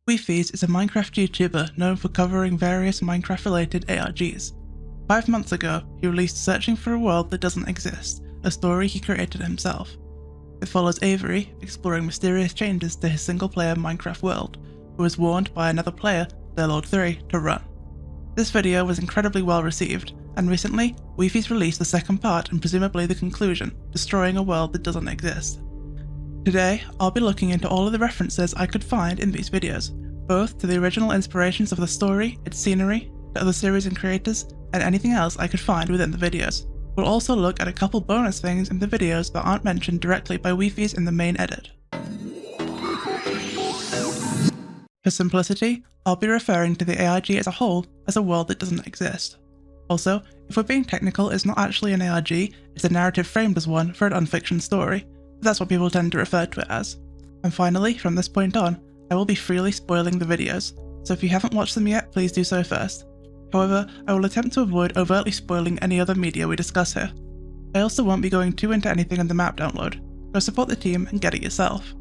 Weefies is a Minecraft YouTuber known for covering various Minecraft-related ARGs. 5 months ago, he released Searching for a World That Doesn't Exist, a story he created himself. It follows Avery exploring mysterious changes to his single-player Minecraft world, who is warned by another player, their Lord 3, to run. This video was incredibly well received, and recently, Weefies released the second part and presumably the conclusion, Destroying a World That Doesn't Exist. Today, I'll be looking into all of the references I could find in these videos, both to the original inspirations of the story, its scenery, to other series and creators, and anything else I could find within the videos. We'll also look at a couple bonus things in the videos that aren't mentioned directly by Weefies in the main edit. For simplicity, I'll be referring to the ARG as a whole as a world that doesn't exist. Also, if we're being technical, it's not actually an ARG, it's a narrative framed as one for an unfiction story, but that's what people tend to refer to it as. And finally, from this point on, I will be freely spoiling the videos, so if you haven't watched them yet, please do so first. However, I will attempt to avoid overtly spoiling any other media we discuss here. I also won't be going too into anything in the map download. Go support the team and get it yourself.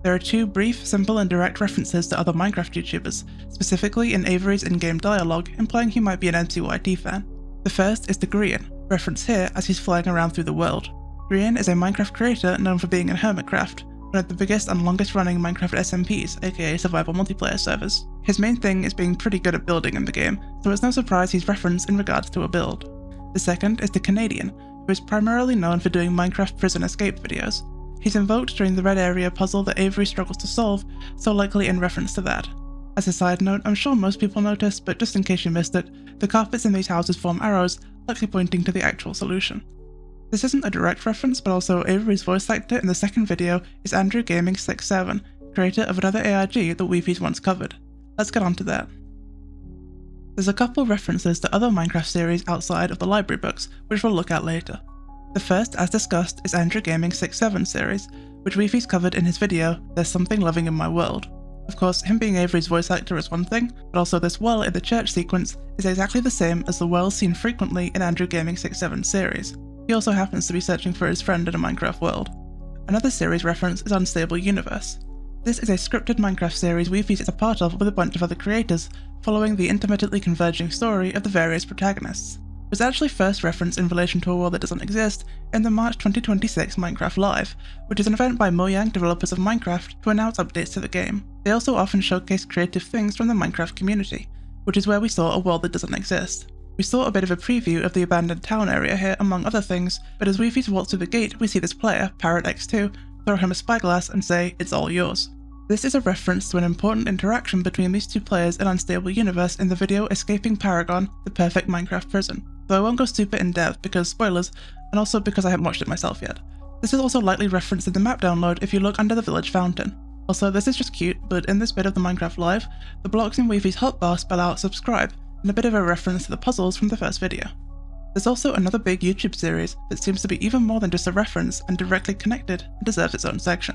There are two brief, simple and direct references to other Minecraft YouTubers, specifically in Avery's in-game dialogue implying he might be an MCYT fan. The first is to Grian, referenced here as he's flying around through the world. Grian is a Minecraft creator known for being in Hermitcraft, one of the biggest and longest running Minecraft SMPs, aka survival multiplayer servers. His main thing is being pretty good at building in the game, so it's no surprise he's referenced in regards to a build. The second is the Canadian, who is primarily known for doing Minecraft prison escape videos. He's invoked during the red area puzzle that Avery struggles to solve, so likely in reference to that. As a side note, I'm sure most people noticed, but just in case you missed it, the carpets in these houses form arrows, likely pointing to the actual solution. This isn't a direct reference, but also Avery's voice actor in the second video is Andrew Gaming 67, creator of another ARG that Weefies once covered. Let's get on to that. There's a couple references to other Minecraft series outside of the library books, which we'll look at later. The first, as discussed, is Andrew Gaming 67 series, which Weefies covered in his video, There's Something Loving in My World. Of course, him being Avery's voice actor is one thing, but also this well in the church sequence is exactly the same as the wells seen frequently in Andrew Gaming 67 series. He also happens to be searching for his friend in a Minecraft world. Another series reference is Unstable Universe. This is a scripted Minecraft series Weefies is a part of with a bunch of other creators, following the intermittently converging story of the various protagonists. It was actually first referenced in relation to a world that doesn't exist in the March 2026 Minecraft Live, which is an event by Mojang, developers of Minecraft, to announce updates to the game. They also often showcase creative things from the Minecraft community, which is where we saw a world that doesn't exist. We saw a bit of a preview of the abandoned town area here among other things, but as Weefies walks through the gate we see this player, ParrotX2, throw him a spyglass and say, "It's all yours." This is a reference to an important interaction between these two players in Unstable Universe in the video Escaping Paragon, the perfect Minecraft prison, though I won't go super in depth because spoilers, and also because I haven't watched it myself yet. This is also likely referenced in the map download if you look under the village fountain. Also, this is just cute, but in this bit of the Minecraft Live, the blocks in Weefies' hotbar spell out subscribe, and a bit of a reference to the puzzles from the first video. There's also another big YouTube series that seems to be even more than just a reference and directly connected and deserves its own section.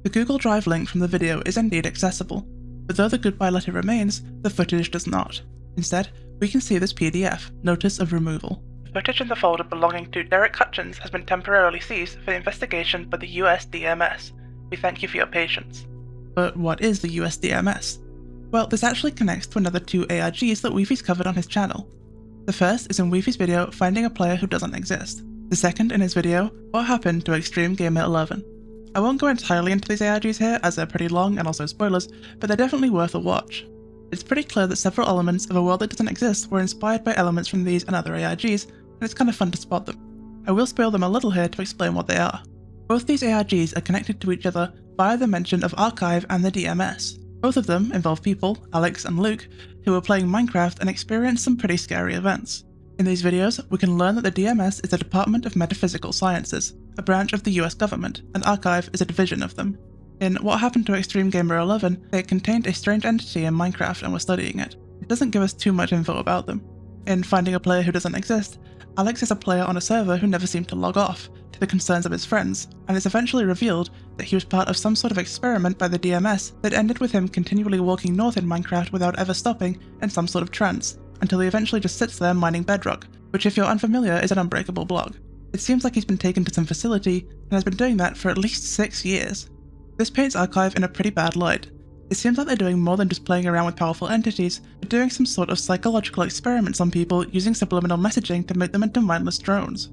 The Google Drive link from the video is indeed accessible, but though the goodbye letter remains, the footage does not. Instead, we can see this PDF, Notice of Removal. The footage in the folder belonging to Derek Hutchins has been temporarily seized for investigation by the US DMS. We thank you for your patience. But what is the US DMS? Well, this actually connects to another two ARGs that Weefies covered on his channel. The first is in Weefies' video Finding a Player Who Doesn't Exist. The second in his video, What Happened to Extreme Gamer 11. I won't go entirely into these ARGs here as they're pretty long and also spoilers, but they're definitely worth a watch. It's pretty clear that several elements of a world that doesn't exist were inspired by elements from these and other ARGs, and it's kind of fun to spot them. I will spoil them a little here to explain what they are. Both these ARGs are connected to each other via the mention of Archive and the DMS. Both of them involve people, Alex and Luke, who were playing Minecraft and experienced some pretty scary events. In these videos, we can learn that the DMS is the Department of Metaphysical Sciences, a branch of the US government, and Archive is a division of them. In What Happened to Extreme Gamer 11, they contained a strange entity in Minecraft and were studying it. It doesn't give us too much info about them. In Finding a Player Who Doesn't Exist, Alex is a player on a server who never seemed to log off, to the concerns of his friends, and it's eventually revealed that he was part of some sort of experiment by the DMS that ended with him continually walking north in Minecraft without ever stopping in some sort of trance, until he eventually just sits there mining bedrock, which if you're unfamiliar is an unbreakable block. It seems like he's been taken to some facility and has been doing that for at least 6 years. This paints Archive in a pretty bad light. It seems like they're doing more than just playing around with powerful entities, but doing some sort of psychological experiments on people using subliminal messaging to make them into mindless drones.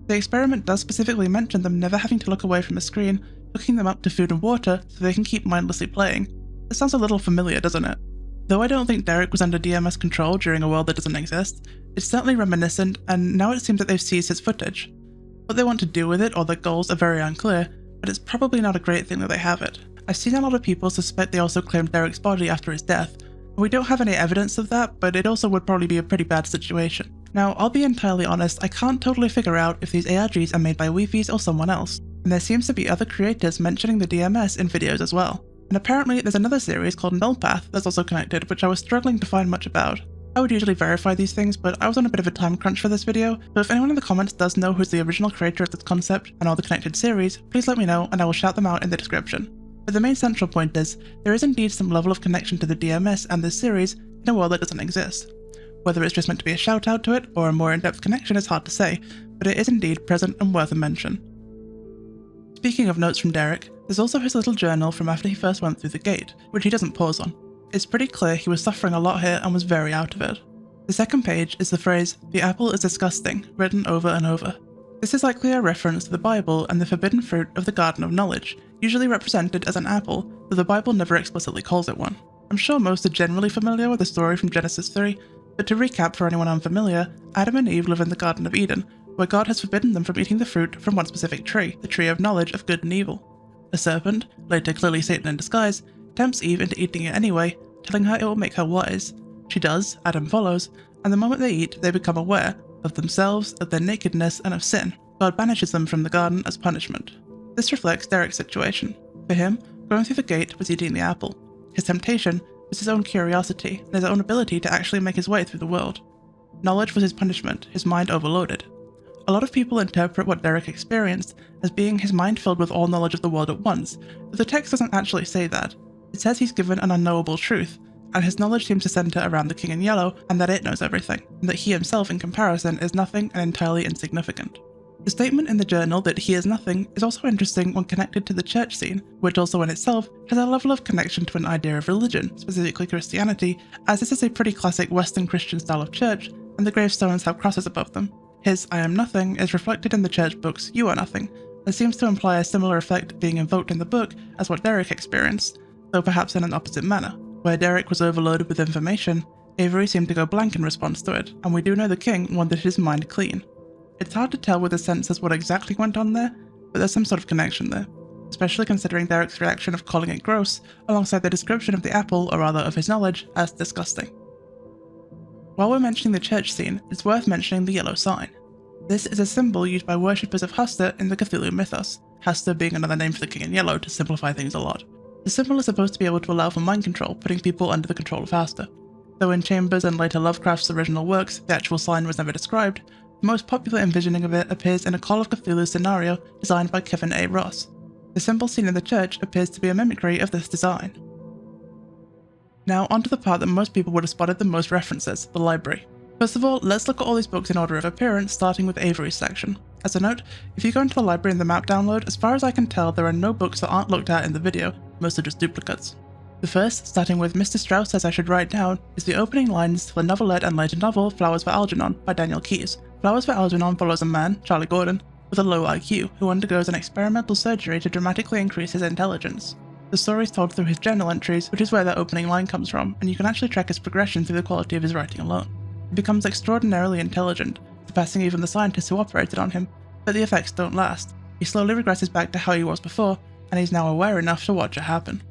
The experiment does specifically mention them never having to look away from a screen, hooking them up to food and water so they can keep mindlessly playing. This sounds a little familiar, doesn't it? Though I don't think Derek was under DMS control during a world that doesn't exist, it's certainly reminiscent, and now it seems that they've seized his footage. What they want to do with it or their goals are very unclear, but it's probably not a great thing that they have it. I've seen a lot of people suspect they also claimed Derek's body after his death. We don't have any evidence of that, but it also would probably be a pretty bad situation. Now, I'll be entirely honest, I can't totally figure out if these ARGs are made by Weefies or someone else, and there seems to be other creators mentioning the DMS in videos as well. And apparently there's another series called Nullpath that's also connected, which I was struggling to find much about. I would usually verify these things, but I was on a bit of a time crunch for this video, so if anyone in the comments does know who's the original creator of this concept and all the connected series, please let me know and I will shout them out in the description. But the main central point is, there is indeed some level of connection to the DMS and this series in a world that doesn't exist. Whether it's just meant to be a shout out to it or a more in-depth connection is hard to say, but it is indeed present and worth a mention. Speaking of notes from Derek, there's also his little journal from after he first went through the gate, which he doesn't pause on. It's pretty clear he was suffering a lot here and was very out of it. The second page is the phrase, "The apple is disgusting," written over and over. This is likely a reference to the Bible and the forbidden fruit of the Garden of Knowledge, usually represented as an apple, though the Bible never explicitly calls it one. I'm sure most are generally familiar with the story from Genesis 3, but to recap for anyone unfamiliar, Adam and Eve live in the Garden of Eden, where God has forbidden them from eating the fruit from one specific tree, the tree of knowledge of good and evil. A serpent, later clearly Satan in disguise, tempts Eve into eating it anyway, telling her it will make her wise. She does, Adam follows, and the moment they eat, they become aware of themselves, of their nakedness, and of sin. God banishes them from the garden as punishment. This reflects Derek's situation. For him, going through the gate was eating the apple. His temptation was his own curiosity and his own ability to actually make his way through the world. Knowledge was his punishment, his mind overloaded. A lot of people interpret what Derek experienced as being his mind filled with all knowledge of the world at once, but the text doesn't actually say that. It says he's given an unknowable truth, and his knowledge seems to center around the King in Yellow and that it knows everything, and that he himself in comparison is nothing and entirely insignificant. The statement in the journal that he is nothing is also interesting when connected to the church scene, which also in itself has a level of connection to an idea of religion, specifically Christianity, as this is a pretty classic Western Christian style of church, and the gravestones have crosses above them. His "I am nothing" is reflected in the church book's "You are nothing," and seems to imply a similar effect being invoked in the book as what Derek experienced, though perhaps in an opposite manner. Where Derek was overloaded with information, Avery seemed to go blank in response to it, and we do know the king wanted his mind clean. It's hard to tell with a sense as what exactly went on there, but there's some sort of connection there, especially considering Derek's reaction of calling it gross, alongside the description of the apple, or rather of his knowledge, as disgusting. While we're mentioning the church scene, it's worth mentioning the yellow sign. This is a symbol used by worshippers of Hasta in the Cthulhu mythos, Hasta being another name for the King in Yellow to simplify things a lot. The symbol is supposed to be able to allow for mind control, putting people under the control of Hasta. Though in Chambers and later Lovecraft's original works, the actual sign was never described, the most popular envisioning of it appears in a Call of Cthulhu scenario designed by Kevin A. Ross. The symbol seen in the church appears to be a mimicry of this design. Now onto the part that most people would have spotted the most references, the library. First of all, let's look at all these books in order of appearance, starting with Avery's section. As a note, if you go into the library in the map download, as far as I can tell there are no books that aren't looked at in the video, most are just duplicates. The first, starting with Mr. Strauss Says I Should Write Down, is the opening lines to the novelette and later novel Flowers for Algernon by Daniel Keyes. Flowers for Algernon follows a man, Charlie Gordon, with a low IQ, who undergoes an experimental surgery to dramatically increase his intelligence. The story is told through his journal entries, which is where that opening line comes from, and you can actually track his progression through the quality of his writing alone. He becomes extraordinarily intelligent, surpassing even the scientists who operated on him, but the effects don't last. He slowly regresses back to how he was before, and he's now aware enough to watch it happen.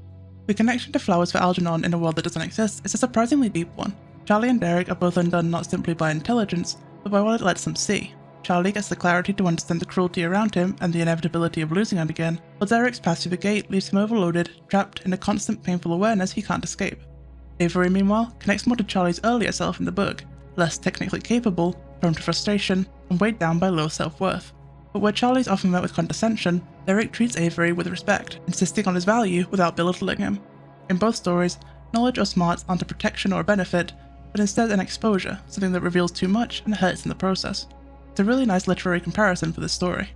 The connection to Flowers for Algernon in a world that doesn't exist is a surprisingly deep one. Charlie and Derek are both undone not simply by intelligence, but by what it lets them see. Charlie gets the clarity to understand the cruelty around him and the inevitability of losing it again, while Derek's pass through the gate leaves him overloaded, trapped in a constant painful awareness he can't escape. Avery, meanwhile, connects more to Charlie's earlier self in the book, less technically capable, prone to frustration, and weighed down by low self-worth. But where Charlie's often met with condescension, Derek treats Avery with respect, insisting on his value without belittling him. In both stories, knowledge or smarts aren't a protection or a benefit, but instead an exposure, something that reveals too much and hurts in the process. It's a really nice literary comparison for this story.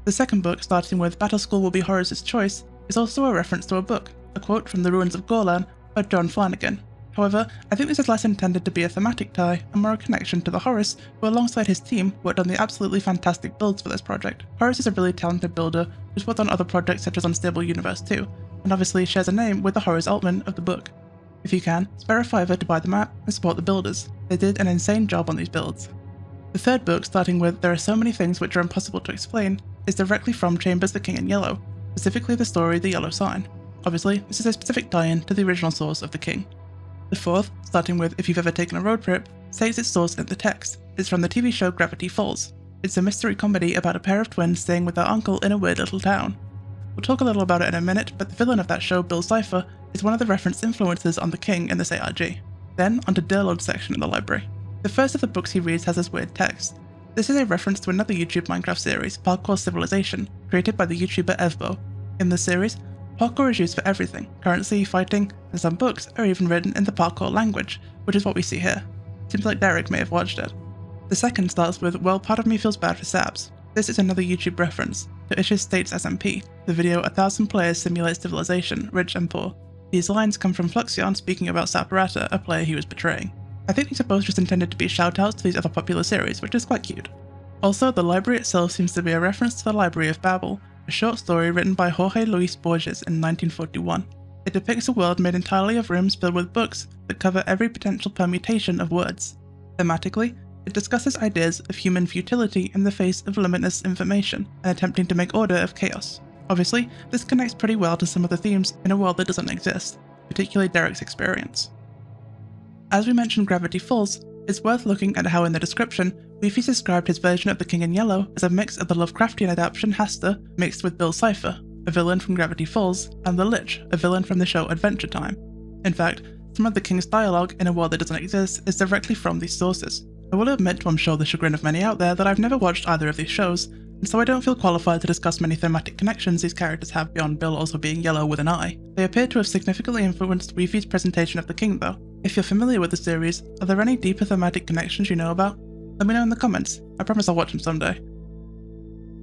The second book, starting with Battle School Will Be Horace's Choice, is also a reference to a book, a quote from The Ruins of Gorlan by John Flanagan. However, I think this is less intended to be a thematic tie and more a connection to the Horace, who alongside his team worked on the absolutely fantastic builds for this project. Horace is a really talented builder who's worked on other projects such as Unstable Universe 2, and obviously shares a name with the Horace Altman of the book. If you can, spare a fiver to buy the map and support the builders. They did an insane job on these builds. The third book, starting with "There are so many things which are impossible to explain," is directly from Chambers the King in Yellow, specifically the story The Yellow Sign. Obviously, this is a specific tie-in to the original source of the king. The fourth, starting with "If you've ever taken a road trip," takes its source in the text. It's from the TV show Gravity Falls. It's a mystery comedy about a pair of twins staying with their uncle in a weird little town. We'll talk a little about it in a minute, but the villain of that show, Bill Cipher, is one of the referenced influences on the king in this ARG. Then, onto Durlord's section in the library. The first of the books he reads has this weird text. This is a reference to another YouTube Minecraft series, Parkour Civilization, created by the YouTuber Evbo. In this series, parkour is used for everything. Currency, fighting, and some books are even written in the parkour language, which is what we see here. Seems like Derek may have watched it. The second starts with "Well, part of me feels bad for Sabs." This is another YouTube reference to Ish's States SMP, the video 1,000 players simulate civilization, rich and poor. These lines come from Fluxion speaking about Saparata, a player he was betraying. I think these are both just intended to be shoutouts to these other popular series, which is quite cute. Also, the library itself seems to be a reference to the Library of Babel, a short story written by Jorge Luis Borges in 1941. It depicts a world made entirely of rooms filled with books that cover every potential permutation of words. Thematically, it discusses ideas of human futility in the face of limitless information and attempting to make order of chaos. Obviously, this connects pretty well to some of the themes in a world that doesn't exist, particularly Derek's experience. As we mentioned Gravity Falls, it's worth looking at how in the description, Weefy's described his version of the King in Yellow as a mix of the Lovecraftian adaptation Hasta mixed with Bill Cipher, a villain from Gravity Falls, and the Lich, a villain from the show Adventure Time. In fact, some of the King's dialogue in a world that doesn't exist is directly from these sources. I will admit to I'm sure the chagrin of many out there that I've never watched either of these shows, and so I don't feel qualified to discuss many thematic connections these characters have beyond Bill also being yellow with an eye. They appear to have significantly influenced Weefy's presentation of the King though. If you're familiar with the series, are there any deeper thematic connections you know about? Let me know in the comments, I promise I'll watch them someday.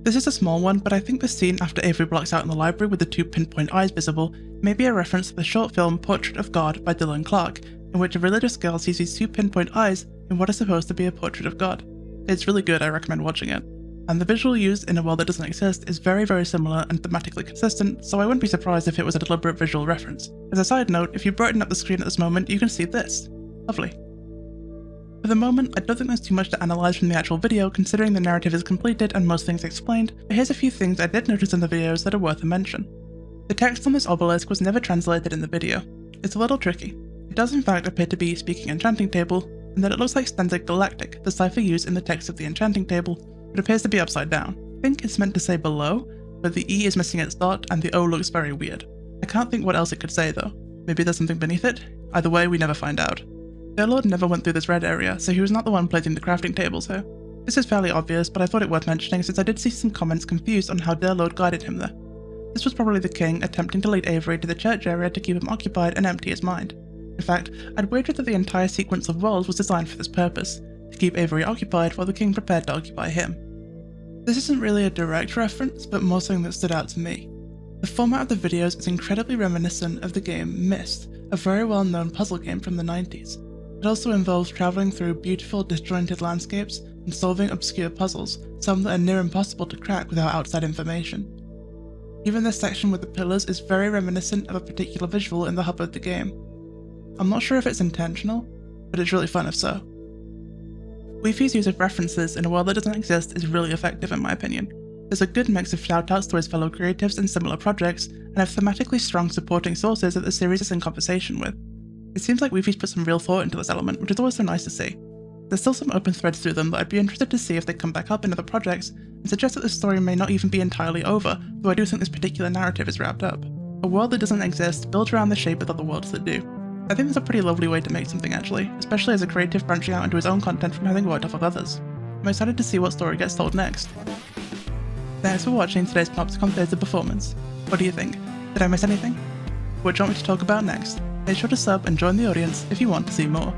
This is a small one, but I think the scene after Avery blocks out in the library with the two pinpoint eyes visible may be a reference to the short film Portrait of God by Dylan Clark, in which a religious girl sees these two pinpoint eyes in what is supposed to be a portrait of God. It's really good, I recommend watching it. And the visual used in a world that doesn't exist is very similar and thematically consistent, so I wouldn't be surprised if it was a deliberate visual reference. As a side note, if you brighten up the screen at this moment, you can see this. Lovely. For the moment, I don't think there's too much to analyse from the actual video considering the narrative is completed and most things explained, but here's a few things I did notice in the videos that are worth a mention. The text on this obelisk was never translated in the video. It's a little tricky. It does in fact appear to be speaking enchanting table, and that it looks like Stanzik Galactic, the cipher used in the text of the enchanting table, but appears to be upside down. I think it's meant to say below, but the E is missing its dot and the O looks very weird. I can't think what else it could say though. Maybe there's something beneath it? Either way, we never find out. Durlord never went through this red area, so he was not the one placing the crafting tables here. This is fairly obvious, but I thought it worth mentioning since I did see some comments confused on how Durlord guided him there. This was probably the king attempting to lead Avery to the church area to keep him occupied and empty his mind. In fact, I'd wager that the entire sequence of roles was designed for this purpose, to keep Avery occupied while the king prepared to occupy him. This isn't really a direct reference, but more something that stood out to me. The format of the videos is incredibly reminiscent of the game Myst, a very well-known puzzle game from the 90s. It also involves travelling through beautiful disjointed landscapes and solving obscure puzzles, some that are near impossible to crack without outside information. Even this section with the pillars is very reminiscent of a particular visual in the hub of the game. I'm not sure if it's intentional, but it's really fun if so. Weefy's use of references in a world that doesn't exist is really effective in my opinion. There's a good mix of shoutouts to his fellow creatives in similar projects, and have thematically strong supporting sources that the series is in conversation with. It seems like Weefy's put some real thought into this element, which is always so nice to see. There's still some open threads through them that I'd be interested to see if they come back up in other projects, and suggest that this story may not even be entirely over, though I do think this particular narrative is wrapped up. A world that doesn't exist built around the shape of other worlds that do. I think that's a pretty lovely way to make something actually, especially as a creative branching out into his own content from having worked off of others. I'm excited to see what story gets told next. Thanks for watching today's Panopticon Theatre performance. What do you think? Did I miss anything? What do you want me to talk about next? Make sure to sub and join the audience if you want to see more.